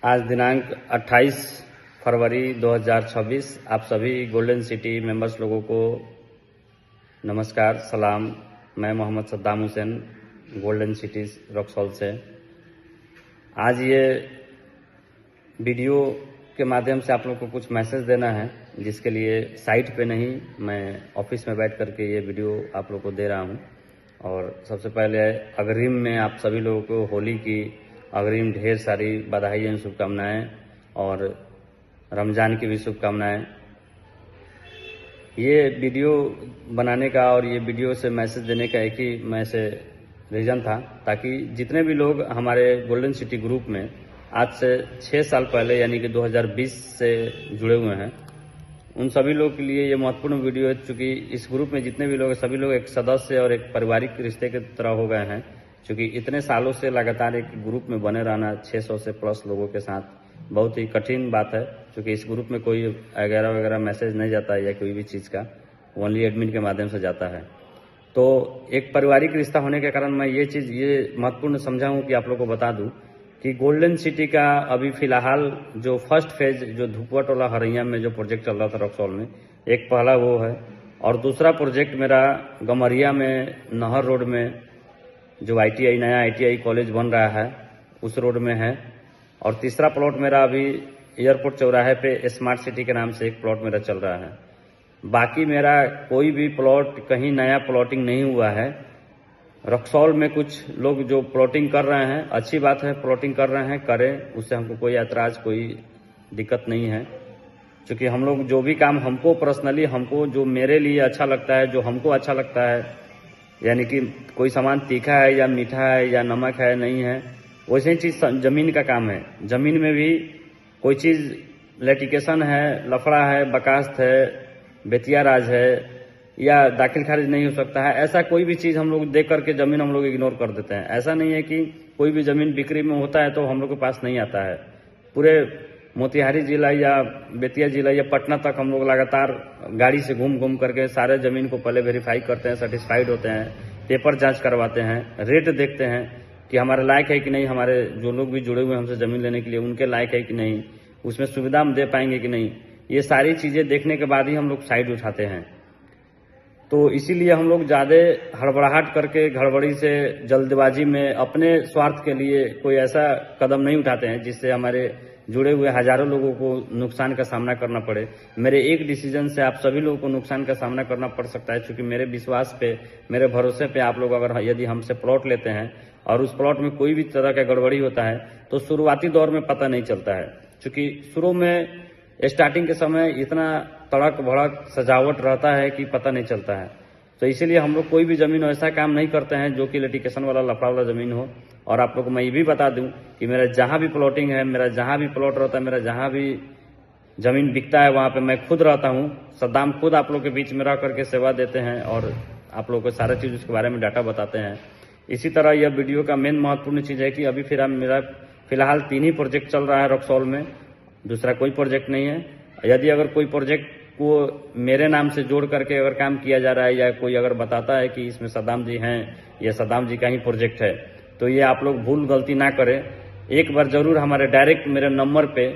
आज दिनांक 28 फरवरी 2026 आप सभी गोल्डन सिटी मेंबर्स लोगों को नमस्कार सलाम। मैं मोहम्मद सद्दाम हुसैन गोल्डन सिटी रक्सौल से। आज ये वीडियो के माध्यम से आप लोगों को कुछ मैसेज देना है, जिसके लिए साइट पे नहीं मैं ऑफिस में बैठ करके ये वीडियो आप लोगों को दे रहा हूँ। और सबसे पहले अग्रिम में आप सभी लोगों को होली की अग्रिम ढेर सारी बधाई एवं शुभकामनाएं और रमज़ान की भी शुभकामनाएं। ये वीडियो बनाने का और ये वीडियो से मैसेज देने का एक ही मैं से रीज़न था, ताकि जितने भी लोग हमारे गोल्डन सिटी ग्रुप में आज से 6 साल पहले यानी कि 2020 से जुड़े हुए हैं, उन सभी लोगों के लिए ये महत्वपूर्ण वीडियो है। चूँकि इस ग्रुप में जितने भी लोग हैं सभी लोग एक सदस्य और एक पारिवारिक रिश्ते की तरह हो गए हैं। चूँकि इतने सालों से लगातार एक ग्रुप में बने रहना 600 से प्लस लोगों के साथ बहुत ही कठिन बात है। क्योंकि इस ग्रुप में कोई वगैरह मैसेज नहीं जाता है या कोई भी चीज़ का, ओनली एडमिन के माध्यम से जाता है। तो एक पारिवारिक रिश्ता होने के कारण मैं ये चीज़ ये महत्वपूर्ण समझा हूँ कि आप लोगों को बता दूँ कि गोल्डन सिटी का अभी फिलहाल जो फर्स्ट फेज जो धुपवा टोला हरैया में जो प्रोजेक्ट चल रहा था रक्सौल में, एक पहला वो है। और दूसरा प्रोजेक्ट मेरा गमरिया में नहर रोड में जो नया ITI कॉलेज बन रहा है उस रोड में है। और तीसरा प्लॉट मेरा अभी एयरपोर्ट चौराहे पे स्मार्ट सिटी के नाम से एक प्लॉट मेरा चल रहा है। बाकी मेरा कोई भी प्लॉट कहीं नया प्लॉटिंग नहीं हुआ है। रक्सौल में कुछ लोग जो प्लॉटिंग कर रहे हैं, अच्छी बात है, प्लॉटिंग कर रहे हैं, करें, उससे हमको कोई ऐतराज़ कोई दिक्कत नहीं है। क्योंकि हम लोग जो भी काम हमको पर्सनली हमको जो मेरे लिए अच्छा लगता है, जो हमको अच्छा लगता है, यानी कि कोई सामान तीखा है या मीठा है या नमक है नहीं है, वैसे ही चीज़ ज़मीन का काम है। ज़मीन में भी कोई चीज़ लिटिगेशन है, लफड़ा है, बकास्त है, बेतिया राज है या दाखिल खारिज नहीं हो सकता है, ऐसा कोई भी चीज़ हम लोग देख करके ज़मीन हम लोग इग्नोर कर देते हैं। ऐसा नहीं है कि कोई भी ज़मीन बिक्री में होता है तो हम लोग के पास नहीं आता है। पूरे मोतिहारी जिला या बेतिया जिला या पटना तक हम लोग लगातार गाड़ी से घूम करके सारे ज़मीन को पहले वेरीफाई करते हैं, सेटिस्फाइड होते हैं, पेपर जांच करवाते हैं, रेट देखते हैं कि हमारे लायक है कि नहीं, हमारे जो लोग भी जुड़े हुए हैं हमसे ज़मीन लेने के लिए उनके लायक है कि नहीं, उसमें सुविधा हम दे पाएंगे कि नहीं, ये सारी चीज़ें देखने के बाद ही हम लोग साइड उठाते हैं। तो इसीलिए हम लोग ज़्यादा हड़बड़ाहट करके गड़बड़ी से जल्दबाजी में अपने स्वार्थ के लिए कोई ऐसा कदम नहीं उठाते हैं जिससे हमारे जुड़े हुए हजारों लोगों को नुकसान का सामना करना पड़े। मेरे एक डिसीजन से आप सभी लोगों को नुकसान का सामना करना पड़ सकता है। क्योंकि मेरे विश्वास पे, मेरे भरोसे पे आप लोग अगर यदि हमसे प्लॉट लेते हैं और उस प्लॉट में कोई भी तरह का गड़बड़ी होता है तो शुरुआती दौर में पता नहीं चलता है। क्योंकि शुरू में स्टार्टिंग के समय इतना तड़क भड़क सजावट रहता है कि पता नहीं चलता है। तो इसीलिए हम लोग कोई भी ज़मीन ऐसा काम नहीं करते हैं जो कि लिटिगेशन वाला लफड़ा वाला ज़मीन हो। और आप लोग को मैं ये भी बता दूं कि मेरा जहाँ भी प्लॉटिंग है, मेरा जहाँ भी प्लॉट रहता है, मेरा जहाँ भी ज़मीन बिकता है वहाँ पे मैं खुद रहता हूँ। सद्दाम खुद आप लोग के बीच में रह करके सेवा देते हैं और आप लोग को सारा चीज़ उसके बारे में डाटा बताते हैं। इसी तरह यह वीडियो का मेन महत्वपूर्ण चीज़ है कि अभी मेरा फिलहाल 3 ही प्रोजेक्ट चल रहा है रक्सौल में, दूसरा कोई प्रोजेक्ट नहीं है। यदि अगर कोई प्रोजेक्ट को मेरे नाम से जोड़ करके अगर काम किया जा रहा है या कोई अगर बताता है कि इसमें सद्दाम जी हैं, ये सद्दाम जी का ही प्रोजेक्ट है, तो ये आप लोग भूल गलती ना करें। एक बार ज़रूर हमारे डायरेक्ट मेरे नंबर पे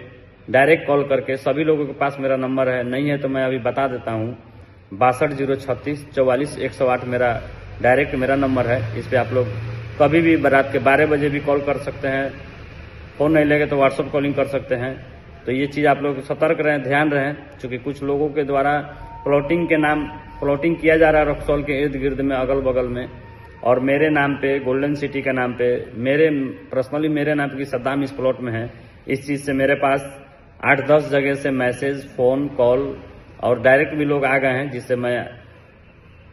डायरेक्ट कॉल करके, सभी लोगों के पास मेरा नंबर है, नहीं है तो मैं अभी बता देता हूँ, 62 036 44 108 मेरा डायरेक्ट मेरा नंबर है। इस पर आप लोग कभी भी रात के 12 बजे भी कॉल कर सकते हैं। फ़ोन नहीं लेंगे तो व्हाट्सअप कॉलिंग कर सकते हैं। तो ये चीज़ आप लोग सतर्क रहें, ध्यान रहें। क्योंकि कुछ लोगों के द्वारा प्लॉटिंग के नाम प्लॉटिंग किया जा रहा है रक्सौल के इर्द गिर्द में, अगल बगल में, और मेरे नाम पे, गोल्डन सिटी का नाम पे, पर्सनली मेरे नाम पे कि सद्दाम इस प्लॉट में है। इस चीज़ से मेरे पास 8-10 जगह से मैसेज, फ़ोन कॉल और डायरेक्ट भी लोग आ गए हैं, जिससे मैं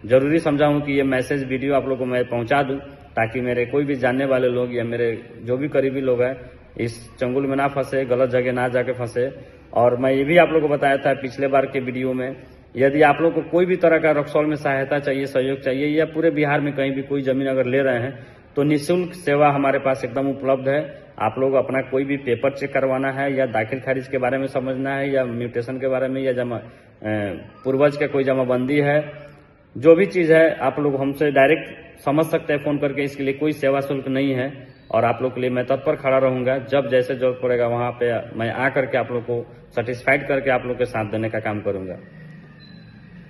ज़रूरी समझा हूँ कि ये मैसेज वीडियो आप लोग को मैं पहुँचा दूँ, ताकि मेरे कोई भी जानने वाले लोग या मेरे जो भी करीबी लोग हैं इस चंगुल में ना फंसे, गलत जगह ना जाके फंसे। और मैं ये भी आप लोग को बताया था पिछले बार के वीडियो में, यदि आप लोग को कोई भी तरह का रक्सौल में सहायता चाहिए, सहयोग चाहिए, या पूरे बिहार में कहीं भी कोई ज़मीन अगर ले रहे हैं तो निःशुल्क सेवा हमारे पास एकदम उपलब्ध है। आप लोग अपना कोई भी पेपर चेक करवाना है या दाखिल खारिज के बारे में समझना है या म्यूटेशन के बारे में या पूर्वज का कोई जमाबंदी है, जो भी चीज़ है आप लोग हमसे डायरेक्ट समझ सकते हैं फ़ोन करके। इसके लिए कोई सेवा शुल्क नहीं है और आप लोग के लिए मैं तत्पर खड़ा रहूंगा। जब जैसे जरूरत पड़ेगा वहां पे मैं आकर के आप लोग को सेटिस्फाइड करके आप लोग के साथ देने का काम करूंगा।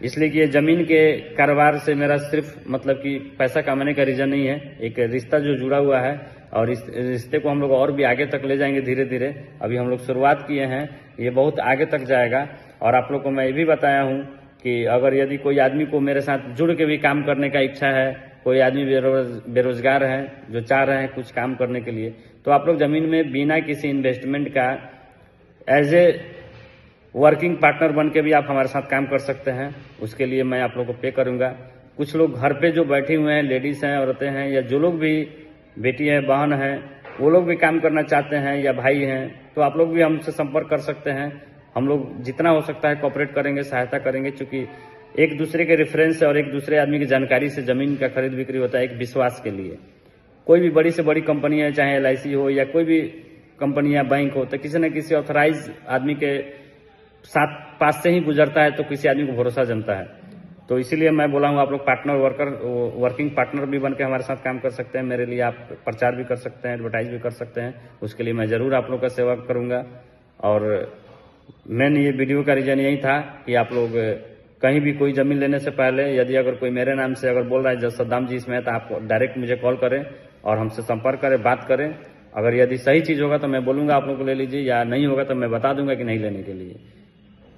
इसलिए कि ये जमीन के कारोबार से मेरा सिर्फ मतलब कि पैसा कमाने का रीजन नहीं है, एक रिश्ता जो जुड़ा हुआ है और इस रिश्ते को हम लोग और भी आगे तक ले जाएंगे धीरे धीरे। अभी हम लोग शुरुआत किए हैं, ये बहुत आगे तक जाएगा। और आप लोग को मैं ये भी बताया हूँ कि अगर यदि कोई आदमी को मेरे साथ जुड़ के भी काम करने का इच्छा है, कोई आदमी बेरोजगार है जो चाह रहे हैं कुछ काम करने के लिए, तो आप लोग जमीन में बिना किसी इन्वेस्टमेंट का एज ए वर्किंग पार्टनर बन के भी आप हमारे साथ काम कर सकते हैं। उसके लिए मैं आप लोग को पे करूंगा। कुछ लोग घर पे जो बैठे हुए हैं, लेडीज हैं, औरतें हैं, या जो लोग भी बेटी है, बहन है, वो लोग भी काम करना चाहते हैं या भाई हैं, तो आप लोग भी हमसे संपर्क कर सकते हैं। हम लोग जितना हो सकता है कोऑपरेट करेंगे, सहायता करेंगे, क्योंकि एक दूसरे के रेफरेंस और एक दूसरे आदमी की जानकारी से जमीन का खरीद बिक्री होता है, एक विश्वास के लिए। कोई भी बड़ी से बड़ी कंपनी है, चाहे LIC हो या कोई भी कंपनी या बैंक हो, तो किसी न किसी ऑथराइज आदमी के साथ पास से ही गुजरता है, तो किसी आदमी को भरोसा जमता है। तो इसीलिए मैं बोला हूँ आप लोग वर्किंग पार्टनर भी बन के हमारे साथ काम कर सकते हैं। मेरे लिए आप प्रचार भी कर सकते हैं, एडवर्टाइज भी कर सकते हैं। उसके लिए मैं जरूर आप लोग का सेवा करूंगा। और मेन ये वीडियो का रीजन यही था कि आप लोग कहीं भी कोई जमीन लेने से पहले यदि अगर कोई मेरे नाम से अगर बोल रहा है जब सद्दाम जी इसमें है, तो आप डायरेक्ट मुझे कॉल करें और हमसे संपर्क करें, बात करें। अगर यदि सही चीज होगा तो मैं बोलूंगा आप लोग को ले लीजिए, या नहीं होगा तो मैं बता दूंगा कि नहीं लेने के लिए,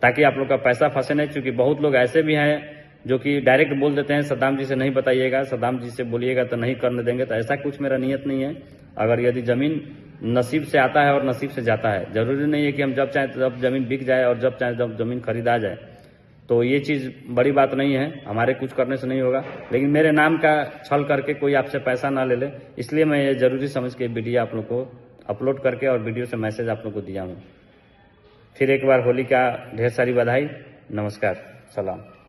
ताकि आप लोग का पैसा फंसे नहीं। क्योंकि बहुत लोग ऐसे भी हैं जो कि डायरेक्ट बोल देते हैं सद्दाम जी से नहीं बताइएगा, सद्दाम जी से बोलिएगा तो नहीं करने देंगे। तो ऐसा कुछ मेरा नियत नहीं है। अगर यदि जमीन नसीब से आता है और नसीब से जाता है, जरूरी नहीं है कि हम जब चाहे तब जमीन बिक जाए और जब चाहे जब जमीन खरीदा जाए। तो ये चीज बड़ी बात नहीं है, हमारे कुछ करने से नहीं होगा। लेकिन मेरे नाम का छल करके कोई आपसे पैसा ना ले ले, इसलिए मैं ये जरूरी समझ के वीडियो आप लोग को अपलोड करके और वीडियो से मैसेज आप लोग को दिया हूँ। फिर एक बार होली का ढेर सारी बधाई। नमस्कार, सलाम।